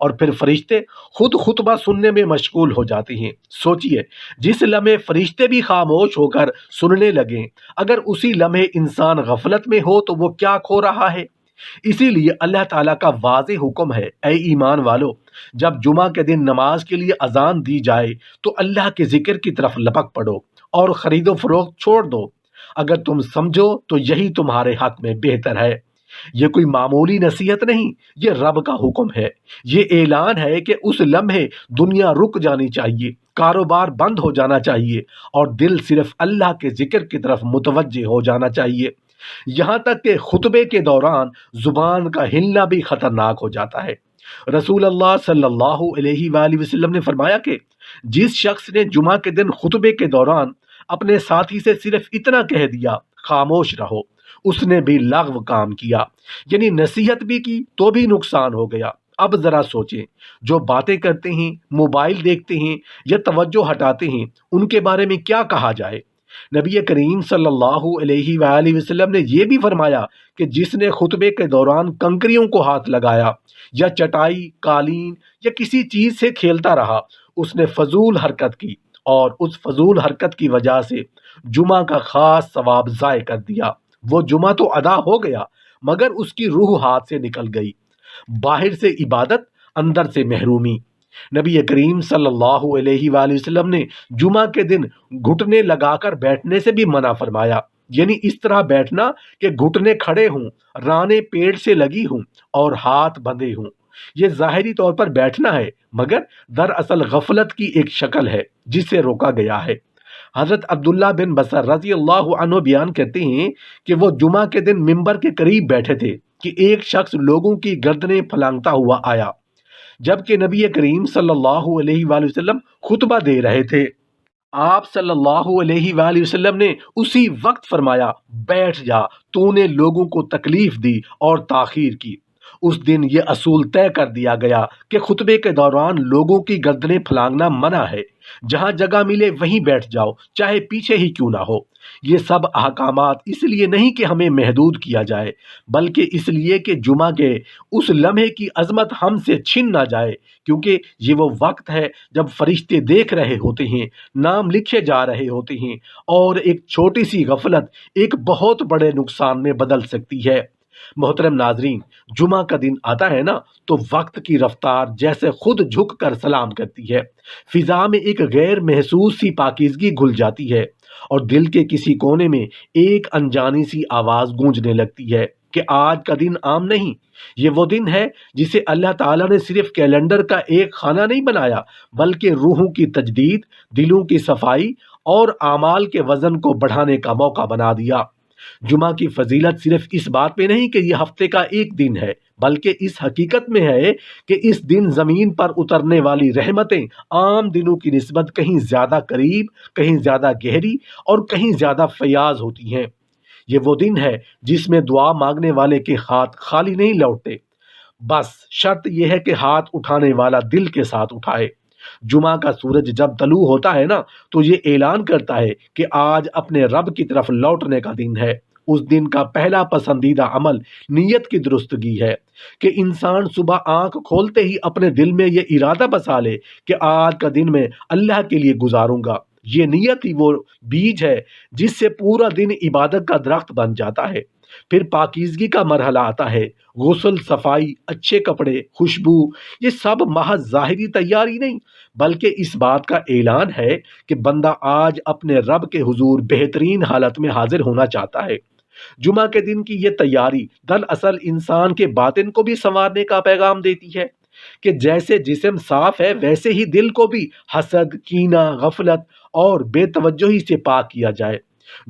اور پھر فرشتے خود خطبہ سننے میں مشغول ہو جاتے ہیں۔ سوچئے، جس لمحے فرشتے بھی خاموش ہو کر سننے لگیں، اگر اسی لمحے انسان غفلت میں ہو تو وہ کیا کھو رہا ہے۔ اسی لیے اللہ تعالیٰ کا واضح حکم ہے، اے ایمان والو، جب جمعہ کے دن نماز کے لیے اذان دی جائے تو اللہ کے ذکر کی طرف لپک پڑو اور خرید و فروخت چھوڑ دو۔ اگر تم سمجھو تو یہی تمہارے حق میں بہتر ہے۔ یہ کوئی معمولی نصیحت نہیں، یہ رب کا حکم ہے۔ یہ اعلان ہے کہ اس لمحے دنیا رک جانی چاہیے، کاروبار بند ہو جانا چاہیے اور دل صرف اللہ کے ذکر کی طرف متوجہ ہو جانا چاہیے۔ یہاں تک کہ خطبے کے دوران زبان کا ہلنا بھی خطرناک ہو جاتا ہے۔ رسول اللہ صلی اللہ علیہ وآلہ وسلم نے فرمایا کہ جس شخص نے جمعہ کے دن خطبے کے دوران اپنے ساتھی سے صرف اتنا کہہ دیا، خاموش رہو، اس نے بھی لغو کام کیا، یعنی نصیحت بھی کی تو بھی نقصان ہو گیا۔ اب ذرا سوچیں، جو باتیں کرتے ہیں، موبائل دیکھتے ہیں یا توجہ ہٹاتے ہیں، ان کے بارے میں کیا کہا جائے؟ نبی کریم صلی اللہ علیہ وآلہ وسلم نے یہ بھی فرمایا کہ جس نے خطبے کے دوران کنکریوں کو ہاتھ لگایا یا چٹائی، قالین یا کسی چیز سے کھیلتا رہا، اس نے فضول حرکت کی اور اس فضول حرکت کی وجہ سے جمعہ کا خاص ثواب ضائع کر دیا۔ وہ جمعہ تو ادا ہو گیا مگر اس کی روح ہاتھ سے نکل گئی۔ باہر سے عبادت، اندر سے محرومی۔ نبی کریم صلی اللہ علیہ وآلہ وسلم نے جمعہ کے دن گھٹنے لگا کر بیٹھنے سے بھی منع فرمایا، یعنی اس طرح بیٹھنا کہ گھٹنے کھڑے ہوں، رانیں پیٹ سے لگی ہوں اور ہاتھ بندھے ہوں۔ یہ ظاہری طور پر بیٹھنا ہے مگر دراصل غفلت کی ایک شکل ہے جس سے روکا گیا ہے۔ حضرت عبداللہ بن بصر رضی اللہ عنہ بیان کرتے ہیں کہ وہ جمعہ کے دن منبر کے قریب بیٹھے تھے کہ ایک شخص لوگوں کی گردنیں پھلانگتا ہوا آیا، جبکہ نبی کریم صلی اللہ علیہ وآلہ وسلم خطبہ دے رہے تھے۔ آپ صلی اللہ علیہ وآلہ وسلم نے اسی وقت فرمایا، بیٹھ جا، تو نے لوگوں کو تکلیف دی اور تاخیر کی۔ اس دن یہ اصول طے کر دیا گیا کہ خطبے کے دوران لوگوں کی گردنیں پھلانگنا منع ہے۔ جہاں جگہ ملے وہیں بیٹھ جاؤ، چاہے پیچھے ہی کیوں نہ ہو۔ یہ سب احکامات اس لیے نہیں کہ ہمیں محدود کیا جائے، بلکہ اس لیے کہ جمعہ کے اس لمحے کی عظمت ہم سے چھن نہ جائے، کیونکہ یہ وہ وقت ہے جب فرشتے دیکھ رہے ہوتے ہیں، نام لکھے جا رہے ہوتے ہیں اور ایک چھوٹی سی غفلت ایک بہت بڑے نقصان میں بدل سکتی ہے۔ محترم ناظرین، جمعہ کا دن آتا ہے نا تو وقت کی رفتار جیسے خود جھک کر سلام کرتی ہے۔ فضا میں ایک غیر محسوس سی پاکیزگی گھل جاتی ہے اور دل کے کسی کونے میں ایک انجانی سی آواز گونجنے لگتی ہے کہ آج کا دن عام نہیں، یہ وہ دن ہے جسے اللہ تعالیٰ نے صرف کیلنڈر کا ایک خانہ نہیں بنایا، بلکہ روحوں کی تجدید، دلوں کی صفائی اور اعمال کے وزن کو بڑھانے کا موقع بنا دیا۔ جمعہ کی فضیلت صرف اس بات میں نہیں کہ یہ ہفتے کا ایک دن ہے، بلکہ اس حقیقت میں ہے کہ اس دن زمین پر اترنے والی رحمتیں عام دنوں کی نسبت کہیں زیادہ قریب، کہیں زیادہ گہری اور کہیں زیادہ فیاض ہوتی ہیں۔ یہ وہ دن ہے جس میں دعا مانگنے والے کے ہاتھ خالی نہیں لوٹتے، بس شرط یہ ہے کہ ہاتھ اٹھانے والا دل کے ساتھ اٹھائے۔ جمعہ کا سورج جب طلوع ہوتا ہے نا تو یہ اعلان کرتا ہے کہ آج اپنے رب کی طرف لوٹنے کا دن ہے۔ اس دن کا پہلا پسندیدہ عمل نیت کی درستگی ہے کہ انسان صبح آنکھ کھولتے ہی اپنے دل میں یہ ارادہ بسا لے کہ آج کا دن میں اللہ کے لیے گزاروں گا۔ یہ نیت ہی وہ بیج ہے جس سے پورا دن عبادت کا درخت بن جاتا ہے۔ پھر پاکیزگی کا مرحلہ آتا ہے، غسل، صفائی، اچھے کپڑے، خوشبو۔ یہ سب محض ظاہری تیاری نہیں بلکہ اس بات کا اعلان ہے کہ بندہ آج اپنے رب کے حضور بہترین حالت میں حاضر ہونا چاہتا ہے۔ جمعہ کے دن کی یہ تیاری دراصل انسان کے باطن کو بھی سنوارنے کا پیغام دیتی ہے کہ جیسے جسم صاف ہے ویسے ہی دل کو بھی حسد، کینہ، غفلت اور بے توجہی سے پاک کیا جائے۔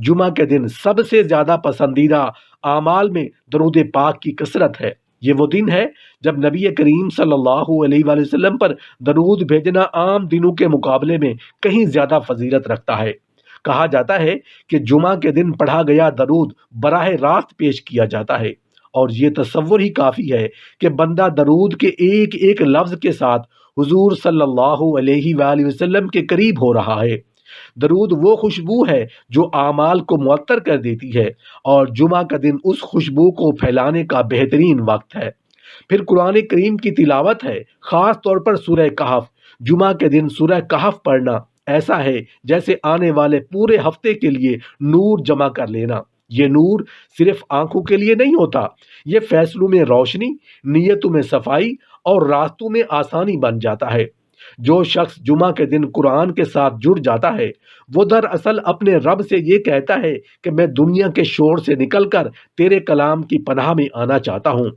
جمعہ کے دن سب سے زیادہ پسندیدہ اعمال میں درود پاک کی کثرت ہے۔ یہ وہ دن ہے جب نبی کریم صلی اللہ علیہ وآلہ وسلم پر درود بھیجنا عام دنوں کے مقابلے میں کہیں زیادہ فضیلت رکھتا ہے۔ کہا جاتا ہے کہ جمعہ کے دن پڑھا گیا درود براہ راست پیش کیا جاتا ہے، اور یہ تصور ہی کافی ہے کہ بندہ درود کے ایک ایک لفظ کے ساتھ حضور صلی اللہ علیہ وآلہ وسلم کے قریب ہو رہا ہے۔ درود وہ خوشبو ہے جو اعمال کو معطر کر دیتی ہے، اور جمعہ کا دن اس خوشبو کو پھیلانے کا بہترین وقت ہے۔ پھر قرآن کریم کی تلاوت ہے، خاص طور پر سورہ کہف۔ جمعہ کے دن سورہ کہف پڑھنا ایسا ہے جیسے آنے والے پورے ہفتے کے لیے نور جمع کر لینا۔ یہ نور صرف آنکھوں کے لیے نہیں ہوتا، یہ فیصلوں میں روشنی، نیتوں میں صفائی اور راستوں میں آسانی بن جاتا ہے۔ جو شخص جمعہ کے دن قرآن کے ساتھ جڑ جاتا ہے، وہ دراصل اپنے رب سے یہ کہتا ہے کہ میں دنیا کے شور سے نکل کر تیرے کلام کی پناہ میں آنا چاہتا ہوں۔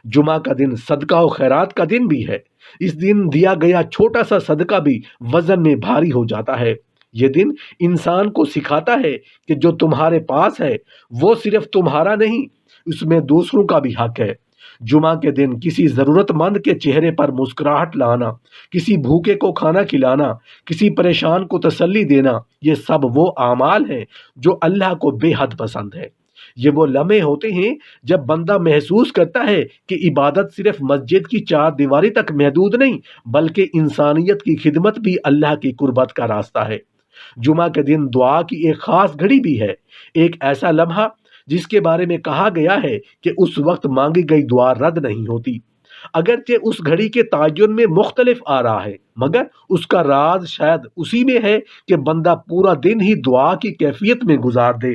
جمعہ کا دن صدقہ و خیرات کا دن بھی ہے۔ اس دن دیا گیا چھوٹا سا صدقہ بھی وزن میں بھاری ہو جاتا ہے۔ یہ دن انسان کو سکھاتا ہے کہ جو تمہارے پاس ہے وہ صرف تمہارا نہیں، اس میں دوسروں کا بھی حق ہے۔ جمعہ کے دن کسی ضرورت مند کے چہرے پر مسکراہٹ لانا، کسی بھوکے کو کھانا کھلانا، کسی پریشان کو تسلی دینا، یہ سب وہ اعمال ہیں جو اللہ کو بے حد پسند ہے۔ یہ وہ لمحے ہوتے ہیں جب بندہ محسوس کرتا ہے کہ عبادت صرف مسجد کی چار دیواری تک محدود نہیں، بلکہ انسانیت کی خدمت بھی اللہ کی قربت کا راستہ ہے۔ جمعہ کے دن دعا کی ایک خاص گھڑی بھی ہے، ایک ایسا لمحہ جس کے بارے میں کہا گیا ہے کہ اس وقت مانگی گئی دعا رد نہیں ہوتی۔ اگرچہ اس گھڑی کے تعین میں مختلف آ رہا ہے، مگر اس کا راز شاید اسی میں ہے کہ بندہ پورا دن ہی دعا کی کیفیت میں گزار دے،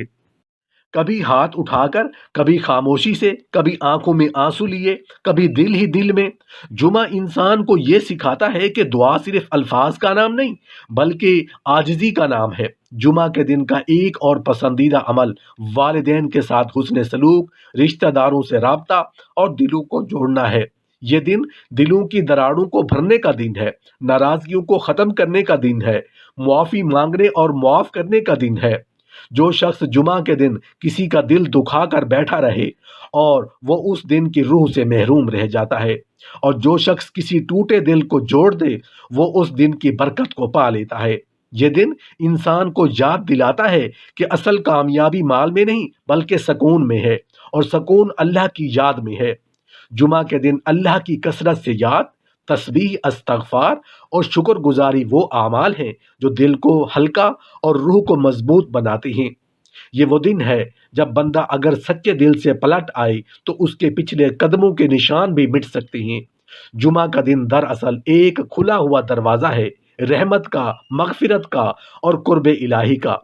کبھی ہاتھ اٹھا کر، کبھی خاموشی سے، کبھی آنکھوں میں آنسو لیے، کبھی دل ہی دل میں۔ جمعہ انسان کو یہ سکھاتا ہے کہ دعا صرف الفاظ کا نام نہیں، بلکہ عاجزی کا نام ہے۔ جمعہ کے دن کا ایک اور پسندیدہ عمل والدین کے ساتھ حسن سلوک، رشتہ داروں سے رابطہ اور دلوں کو جوڑنا ہے۔ یہ دن دلوں کی دراڑوں کو بھرنے کا دن ہے، ناراضگیوں کو ختم کرنے کا دن ہے، معافی مانگنے اور معاف کرنے کا دن ہے۔ جو شخص جمعہ کے دن کسی کا دل دکھا کر بیٹھا رہے اور وہ اس دن کی روح سے محروم رہ جاتا ہے، اور جو شخص کسی ٹوٹے دل کو جوڑ دے وہ اس دن کی برکت کو پا لیتا ہے۔ یہ دن انسان کو یاد دلاتا ہے کہ اصل کامیابی مال میں نہیں بلکہ سکون میں ہے، اور سکون اللہ کی یاد میں ہے۔ جمعہ کے دن اللہ کی کثرت سے یاد، تسبیح، استغفار اور شکر گزاری وہ اعمال ہیں جو دل کو ہلکا اور روح کو مضبوط بناتے ہیں۔ یہ وہ دن ہے جب بندہ اگر سچے دل سے پلٹ آئے تو اس کے پچھلے قدموں کے نشان بھی مٹ سکتے ہیں۔ جمعہ کا دن دراصل ایک کھلا ہوا دروازہ ہے، رحمت کا، مغفرت کا اور قرب الہی کا۔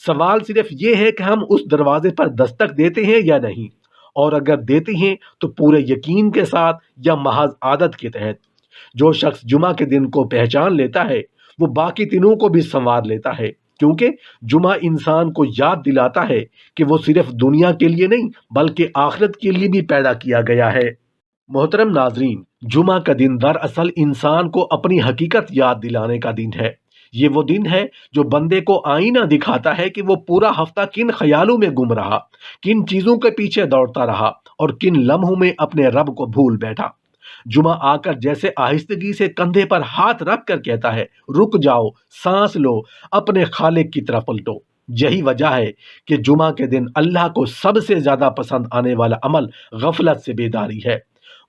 سوال صرف یہ ہے کہ ہم اس دروازے پر دستک دیتے ہیں یا نہیں، اور اگر دیتے ہیں تو پورے یقین کے ساتھ یا محض عادت کے تحت۔ جو شخص جمعہ کے دن کو پہچان لیتا ہے وہ باقی دنوں کو بھی سنوار لیتا ہے، کیونکہ جمعہ انسان کو یاد دلاتا ہے کہ وہ صرف دنیا کے لیے نہیں بلکہ آخرت کے لیے بھی پیدا کیا گیا ہے۔ محترم ناظرین، جمعہ کا دن دراصل انسان کو اپنی حقیقت یاد دلانے کا دن ہے۔ یہ وہ دن ہے جو بندے کو آئینہ دکھاتا ہے کہ وہ پورا ہفتہ کن خیالوں میں گم رہا، کن چیزوں کے پیچھے دوڑتا رہا اور کن لمحوں میں اپنے رب کو بھول بیٹھا۔ جمعہ آ کر جیسے آہستگی سے کندھے پر ہاتھ رکھ کر کہتا ہے، رک جاؤ، سانس لو، اپنے خالق کی طرف پلٹو۔ یہی وجہ ہے کہ جمعہ کے دن اللہ کو سب سے زیادہ پسند آنے والا عمل غفلت سے بیداری ہے۔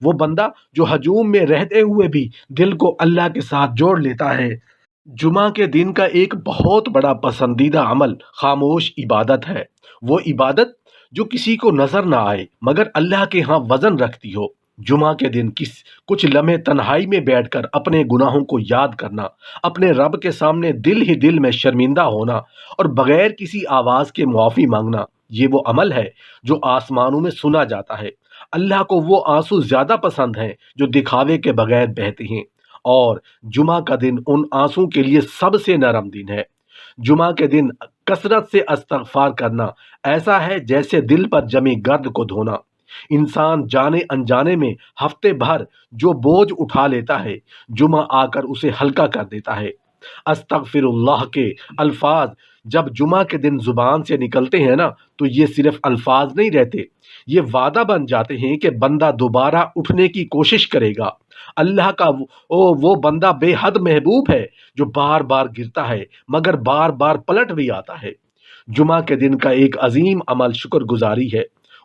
وہ بندہ جو ہجوم میں رہتے ہوئے بھی دل کو اللہ کے ساتھ جوڑ لیتا ہے۔ جمعہ کے دن کا ایک بہت بڑا پسندیدہ عمل خاموش عبادت ہے۔ وہ عبادت جو کسی کو نظر نہ آئے مگر اللہ کے ہاں وزن رکھتی ہو۔ جمعہ کے دن کچھ لمحے تنہائی میں بیٹھ کر اپنے گناہوں کو یاد کرنا، اپنے رب کے سامنے دل ہی دل میں شرمندہ ہونا اور بغیر کسی آواز کے معافی مانگنا، یہ وہ عمل ہے جو آسمانوں میں سنا جاتا ہے۔ اللہ کو وہ آنسو زیادہ پسند ہیں جو دکھاوے کے بغیر بہتے ہیں، اور جمعہ کا دن ان آنسوں کے لیے سب سے نرم دن ہے۔ جمعہ کے دن کثرت سے استغفار کرنا ایسا ہے جیسے دل پر جمی گرد کو دھونا۔ انسان جانے انجانے میں ہفتے بھر جو بوجھ اٹھا لیتا ہے، جمعہ آ کر اسے ہلکا کر دیتا ہے۔ استغفر اللہ کے الفاظ جب جمعہ کے دن زبان سے نکلتے ہیں نا تو یہ صرف الفاظ نہیں رہتے، یہ وعدہ بن جاتے ہیں کہ بندہ دوبارہ اٹھنے کی کوشش کرے گا۔ اللہ کا وہ بندہ بے حد محبوب ہے جو بار بار گرتا ہے مگر بار بار پلٹ بھی آتا ہے۔ جمعہ کے دن کا ایک عظیم عمل شکر گزاری ہے۔